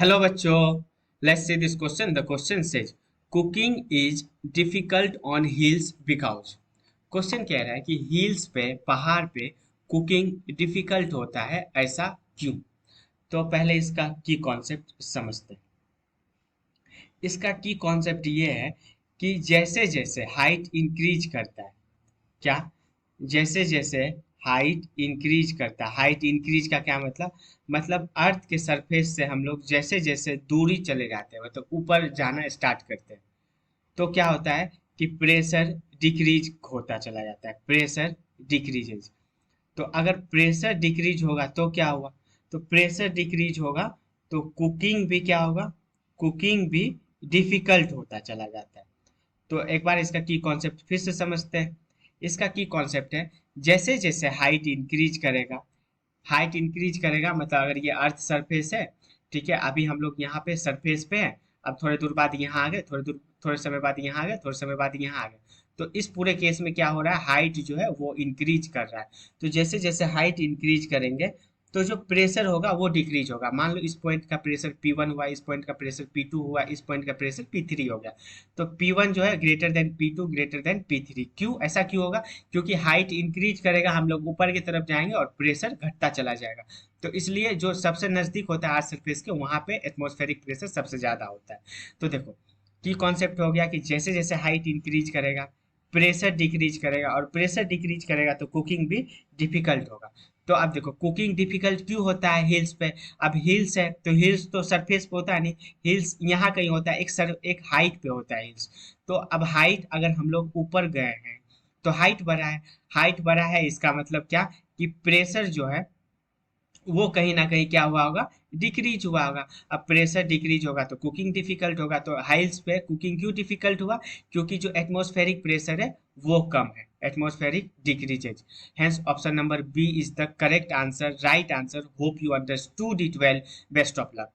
Hello बच्चों, let's see this question. The question says cooking is difficult on hills because. Question कह रहा है कि हिल्स पे, पहाड़ पे कुकिंग डिफिकल्ट होता है, ऐसा क्यों? तो पहले इसका की कॉन्सेप्ट समझते हैं. इसका की कॉन्सेप्ट ये है कि जैसे जैसे हाइट इंक्रीज करता है, क्या, जैसे जैसे हाइट इंक्रीज करता है. हाइट इंक्रीज का क्या मतलब अर्थ के सरफेस से हम लोग जैसे जैसे दूरी चले जाते हैं, मतलब ऊपर जाना स्टार्ट करते हैं, तो क्या होता है कि प्रेशर डिक्रीज होता चला जाता है. Pressure decreases. तो अगर प्रेशर डिक्रीज होगा तो क्या हुआ? तो प्रेशर डिक्रीज होगा तो कुकिंग भी क्या होगा? कुकिंग भी डिफिकल्ट होता चला जाता है. तो एक बार इसका की कॉन्सेप्ट फिर से समझते हैं. इसका की कॉन्सेप्ट है, जैसे जैसे हाइट इंक्रीज करेगा मतलब अगर ये अर्थ सरफेस है, ठीक है, अभी हम लोग यहाँ पे सरफेस पे हैं. अब थोड़े दूर बाद यहाँ आ गए, थोड़े समय बाद यहाँ आ गए, थोड़े समय बाद यहाँ आ गए. तो इस पूरे केस में क्या हो रहा है, हाइट जो है वो इंक्रीज कर रहा है. तो जैसे जैसे हाइट इंक्रीज करेंगे तो जो प्रेशर होगा वो डिक्रीज होगा. मान लो इस पॉइंट का प्रेशर P1 हुआ, इस पॉइंट का प्रेशर P2 हुआ, इस पॉइंट का प्रेशर P3 हो गया. तो P1 जो है greater than P2 greater than P3. क्यों ऐसा क्यों होगा? क्योंकि हाइट इंक्रीज करेगा, हम लोग ऊपर की तरफ जाएंगे और प्रेशर घटता चला जाएगा. तो इसलिए जो सबसे नजदीक होता है अर्थ सरफेस के, वहां पे एटमॉस्फेरिक प्रेशर सबसे ज्यादा होता है. तो देखो, की कॉन्सेप्ट हो गया कि जैसे जैसे हाइट इंक्रीज करेगा प्रेशर डिक्रीज करेगा, और प्रेशर डिक्रीज करेगा तो कुकिंग भी डिफिकल्ट होगा. तो अब देखो, कुकिंग डिफिकल्ट क्यों होता है हिल्स पे? अब हिल्स है तो हिल्स तो सरफेस पे होता है नहीं. हिल्स यहाँ कहीं होता है, एक हाइट पे होता है हिल्स. तो अब हाइट अगर हम लोग ऊपर गए हैं तो हाइट बढ़ा है. हाइट बढ़ा है इसका मतलब क्या, कि प्रेशर जो है वो कहीं ना कहीं क्या हुआ होगा, डिक्रीज हुआ होगा. अब प्रेशर डिक्रीज होगा तो कुकिंग डिफिकल्ट होगा. तो हाइल्स पे कुकिंग क्यों डिफिकल्ट हुआ? क्योंकि जो एटमॉस्फेरिक प्रेशर है वो कम है, atmospheric decreases. Hence option number B is the correct answer, right answer. Hope you understood it well. Best of luck.